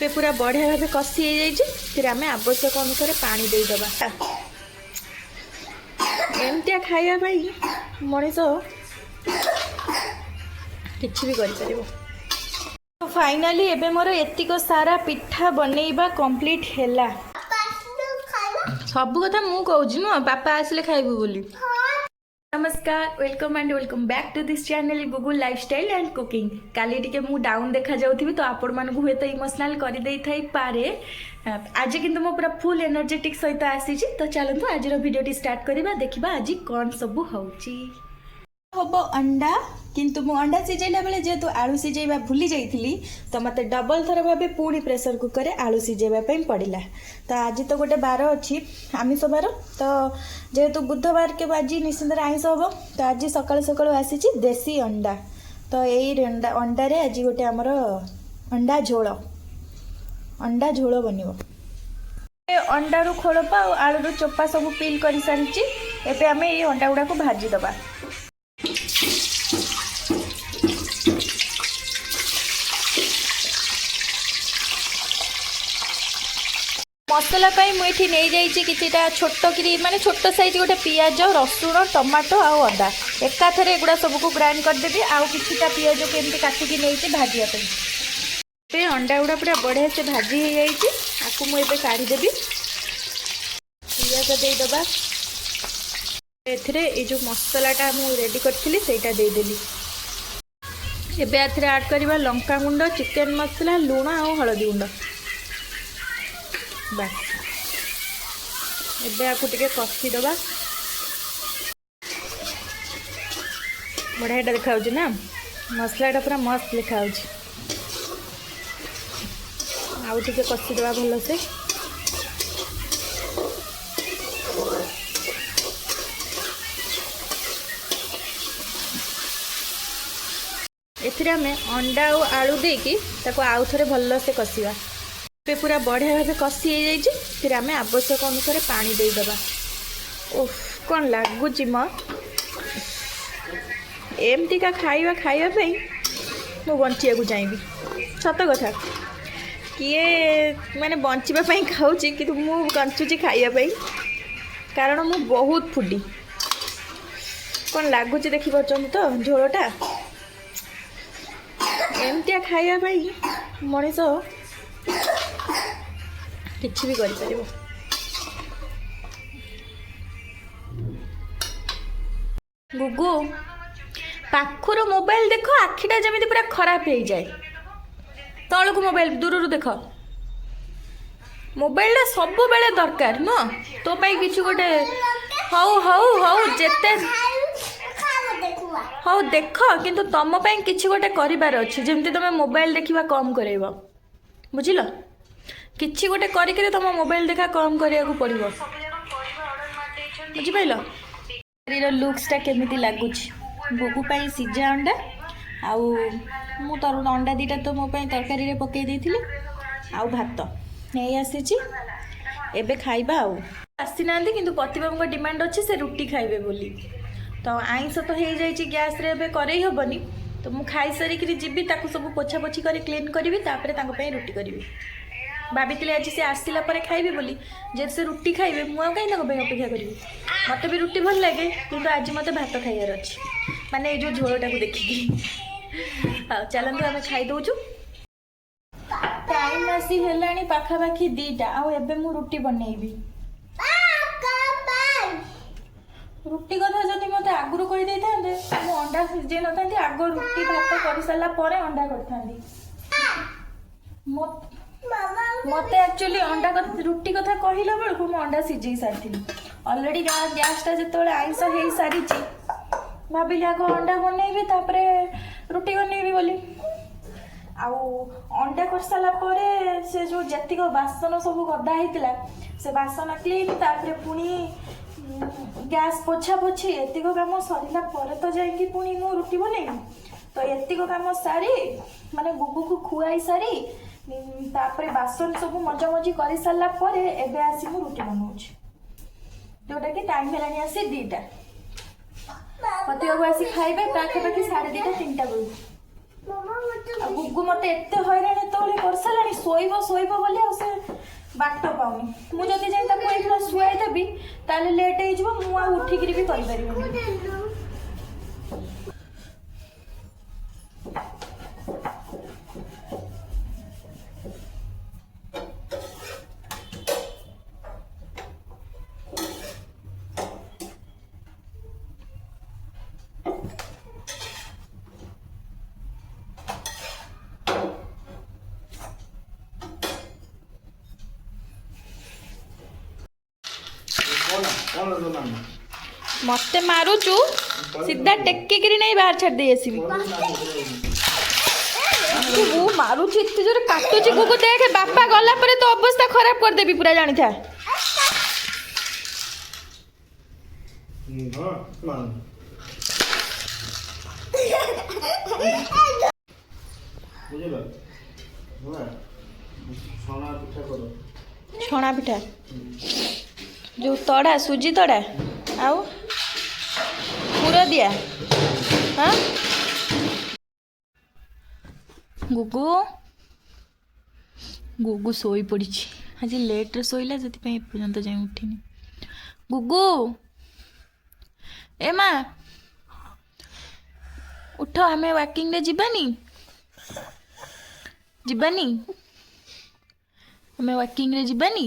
पूरा बढ़िया भाव कषि हो जाए फिर आम आवश्यक अनुसार पानी देदबा। एमतिया खावाई मनीष किसी भी कर फाइनाली एबे मोर एतिक सारा पिठा बनैबा कंप्लीट हैला। सब कथा मु कहूँ नुह बापा आसले खाइबू बोली। नमस्कार welcome and welcome back to this channel Google lifestyle and cooking. काली टिके मु डाउन देखा जाउथिबी तो आपण मानकु हुए तो इमोशनल कर देई थाई पारे। आज किंतु मो पूरा फुल एनर्जेटिक सहित आसी तो चलतु आज वीडियो स्टार्ट करबा। देखिबा आज कौन सब होउची। हम अंडा किंतु मु अंडा सिझेला बेले जेहेतु आलू सिझेबा भूली जाइथिली तो मते डबल थर भाबे पूरी प्रेशर कुकर रे आलू सिझेबा पई पड़िला। तो आज तो गोटे बार अच्छी आमिष बार तो जेहेतु बुधवार के आज निश्चिंत आइंष हम तो आज सकाल सकाल आसी देसी अंडा। तो यही अंडा आज गोटे आमर अंडा झोल बनिबो। अंडा रु खोलपा और आलू रु चोपा सब पिल कर सारी एबे आमे ये अंडा गुडा को भाजी दबा। मसला मुझे नहीं जाइए किटा छोट कि माने छोट साइज गोटे पियाज रसुण टमाटो आउ अदा एकाथर एगुड़ा सबको ग्राइंड करदेवी। आउ किटा पियाज केमती काटिकी नहीं भाजिया अंडा गुड़ा पूरा बढ़िया से भाजी हो जाइए। आपको मुझे काढ़ीदेवी पियाज देदबा। ए जो मसलाटा मुझे रेडी करी से देदेली। एबे एथरे ऐड करवा लंका गुंड चिकेन मसला लुण और हलदी गुंड बस। एबे आपको टिके कषि दबा। बढ़िया देखा ना मसलाटा पूरा मस्त लिखा आउ टिके कषि दबा भल से। एथिरे आमे अंडा और आलू देकी ताको आउ थरे भल से कषिबा। पूरा बढ़िया भाव कषि हो जाए फिर आम आवश्यक अनुसार पानी देदबा। ओह कौन लगुच म एमतीका खाइबा खाइबापी मु बंचिया को चाहिए। सत कथा किए माने बंचापी खाऊँ कि मु बंचुची खाइबापी कारण मु बहुत फुडी। कौन लगुच देखिपुर तो झोलटा एमतिया खाइबापी मनीष किसी भी कर गुगु पाखर मोबाइल देख आखिटा जमी पूरा खराब हो जाए। तलू मोबाइल दूर देख मोबाइल सब बेले दरकार न तो कि गोटे हौ हौ हौ जेते हौ देख किंतु तुम कि गोटे कर जमी तुम मोबाइल देखा कम कर बुझल किसी गोटे करी तुम मोबाइल देखा कम करिया को पड़ो बुझिपाल। लुक्सटा केमिति लगुच गुगु पाई सिझा अंडा आउ मु तर अंडा दीटा तो मो तरकारी रे पकई देथिली आउ भात नहीं आसी एबे खाइबा आउ आसी ना किंतु प्रतिभा डिमांड अच्छे से रुटी खाइबे बोली। तो आइंष तो हो जाए गैस रे एबे करई हबनी तो मु खाई सारी जीबी ताकू सब पोछा पोछी कर क्लीन करी तापर रुटी करी भाभी आज से आसला खाइबे बोली जे से रुटी खाइबे मुझे कहीं अपेक्षा करी मत भी रुटी भल लगे किंतु आज मत भात खाइबार अच्छी माने जो झोलटा को देखिकी। हाँ चलते आम खाई दौचु। टाइम आसी है पाखापाखि 2टा आबे मु रुटी बनईबी। रुटी कथा जदि मत आगुरी कही मु अंडा सिझे न था आग रुटी भात कर सारा पर अंडा कर मत एक्चुअली अंडा रुटी कथा कहला बेलू मु अंडा सिझे सारी अलरेडी गैसटा जो आइंस हो सारी भाविली आग अंडा बनईबी तापरे रुटी बनईबी बोली आउ अंडा कर सारा पर से जो जतिक बासन सब गदा होता से बासन क्लीन तापरे पुणी गैस पोछा पोछी एतिक काम सरला पर तो जाइए पुणी मु रुटी बनईबी। तो एतिक काम सारी माने गुगु को खुआई सारी तापरे बासन सब मजा मजी कर सारा पर एबे आसी मु रुटी बनाऊँ जोटा कि टाइम है आसी 2टा पतिया आसी खाइबे पाखापाखि 2:30 3टा बेलू। गुगु मत एत हैरान तो ओळे कर सालानी सोइबो सोइबो बोली आ से बाट पाउनी मु जदी जाई ताको एखला सुआई देबी ताले लेट हे जबो मु आ उठी गिरी भी करि परिबो मते मारुचु सीधा टेकिकी नहीं बाहर छाड़ दे आसबी वो मारुचु इतने जोर काटुची गुगु देखे बापा गला परे तो अवस्था खराब कर देबी पूरा जानी था छणा पिठा जो तड़ा सुजी तड़ा आउ पूरा दिया हाँ गुगु गुगु सोई पड़ी आज लेट रे सोइला से एपर्यंत जाए उठिनी गुगु ए माँ उठ आम वाकिंग रे जीवानी जीवानी आम वाकिंग रे जीवानी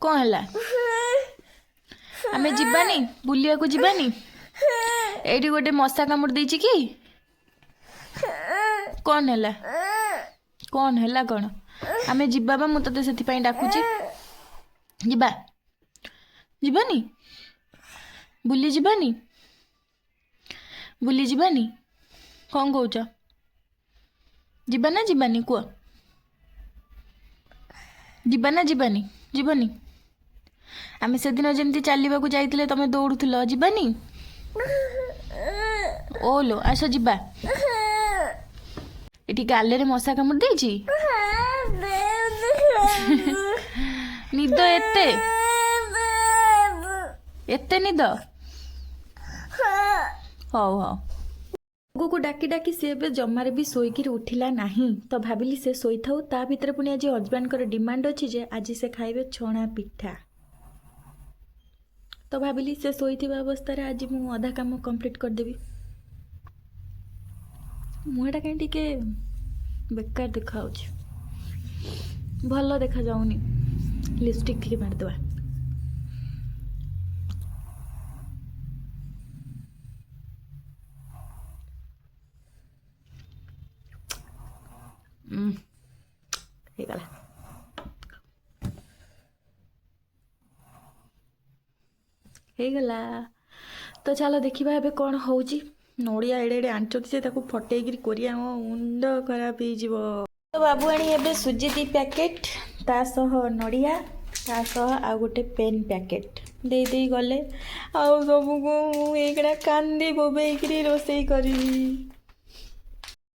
कौन है आमे जीवानी बुलिया को जीवानी एडी गोटे मशा कामुड़ देछि कि कौन है कौन है कौन आमे जीवा बा मु तते सेति पई डाकुची जीवा जीवानी बुली जीवानी बुली जीवानी कौन कहूच जीवा ना जीवानी कुह जीवा ना जीवानी जीवनी आमे से दिन जमती चलवा को जाइतिले तमे दौड़ुथिलो जीवानी ओलो आस जीवा एटी गाले रे मशा कामुड़ देछि निद एते एते निद हौ हौ गुगु को डाकी डाकी सी ए जमारे भी शोईकी उठिला नहीं तो भाविली से शोई थाउ ता भितर पुणी आज हजबैंड कर डिमांड अच्छी जे आज से खाइबे छणा पिठा तो भाविली से शोई अवस्था आज मु अधा काम कंप्लीट करदेवी मुहटा कहीं टिके बेकार देखा भल देखा जाऊनी लिपस्टिक टिके मारदेवा ହେଇଗଲା तो चलो देखा एबे कौन होउची नड़िया एडे एडे आंचती से ताको फटेगिरी कोरिया मो मुंड खराब हो तो बाबू आनी एबे सुजी 2 पैकेट ता सह नड़िया ता सह आ गोटे पेन पैकेट दे दे गले आ सब को एकड़ा कांदी बोबेगिरी रोसई करी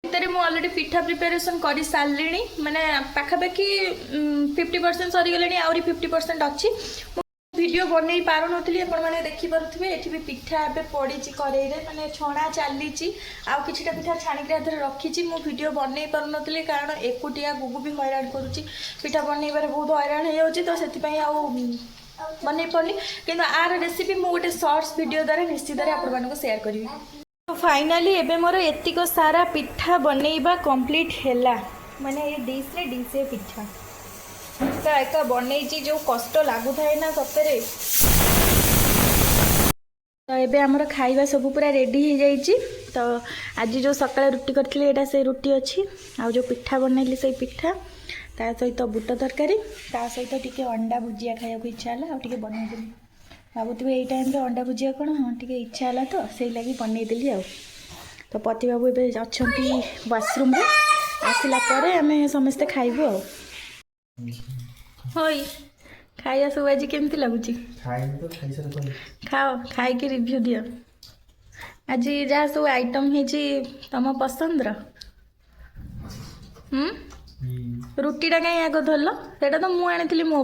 भितर मु ऑलरेडी पिठा प्रिपरेशन कर सारे माने पाखापाखि 50% सरीगले आहरी 50% अच्छी वीडियो बनई पार नी मैंने देखिपे ये भी पिठा ए पड़ी कड़े मैंने छणा चली आउ कि पिठा छाणिक रखी मु वीडियो बनई पार नी कारण एकुटिया गुगु भी हैरान करुच्ची पिठा बनईबार बहुत हैरान हो तो से बनई पार्नी कि आर रेसिपी मुझे गोटे शॉर्ट्स वीडियो द्वारा निश्चित आपको शेयर करी तो फाइनाली एबे मोर एतिक सारा पिठा बनईबा कंप्लीट हैला माने ये डिशे पिठा तो एक बनई जो कष्ट लगु थाए ना सतरे तो एबे हमर खाइबा सब पूरा रेडी हो जाइए तो आज जो सकाଳେ रुटी करथिले एटा से रुटी अच्छी आ जो पिठा बनैली से पिठा ता सहित बुट तरकारी ता सहित टिके अंडा भुजिया खाया को इच्छा है आ टिके बनैदेली भावुवे ये टाइम रे अंडा भुजिया कौन हाँ टिके इच्छा है तो से लगी बनईदेली आ तो पति बाबू ए अच्छा वाशरूम रे आसला परे आमे समस्ते खाइबु आ होई खाइया सब आज केमती लगुच खाओ खाई रिव्यू दियो आज जहाँ सब आइटम है तुम पसंद रुटीटा कहीं आग धरल से तो मुझे आनी मो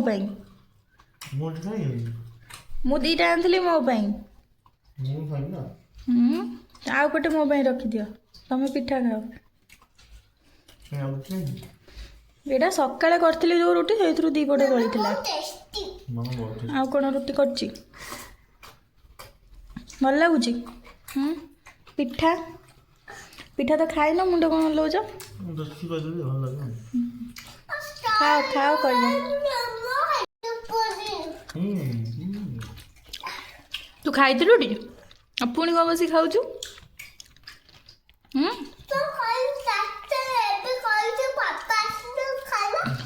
मु दीटा आनी मो आउ गोटे मो रखिदि तुम पिठा खाओ ଏଇଟା ସକାଳେ କରିଥିଲି ଯେଉଁ ରୁଟି ସେଇଥିରୁ ଦୁଇ ପଟେ ବଳିଥିଲା। ଆଉ କ'ଣ ରୁଟି କରିଛି ଭଲ ଲାଗୁଛି? ପିଠା ପିଠା ତ ଖାଇନ, ମୁଣ୍ଡ କ'ଣ ହଲଉଛ? ଖାଅ ଖାଅ କହିବ। ତୁ ଖାଇଥିଲୁ ଟି? ଆଉ ପୁଣି କ'ଣ ବସି ଖାଉଛୁ?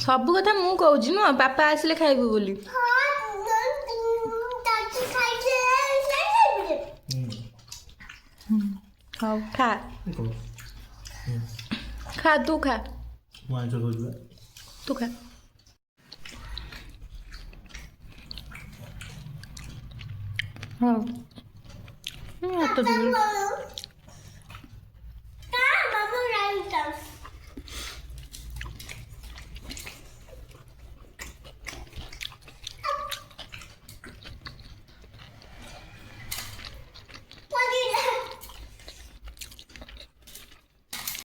ସବୁ କଥା ମୁଁ କହୁଛି ନୁହଁ, ବାପା ଆସିଲେ ଖାଇବୁ ବୋଲି। ହଉ ଖା ଖା, ତୁ ଖା, ତୁ ଖା। ହଉ ହାତ ଧୋଇଲୁ।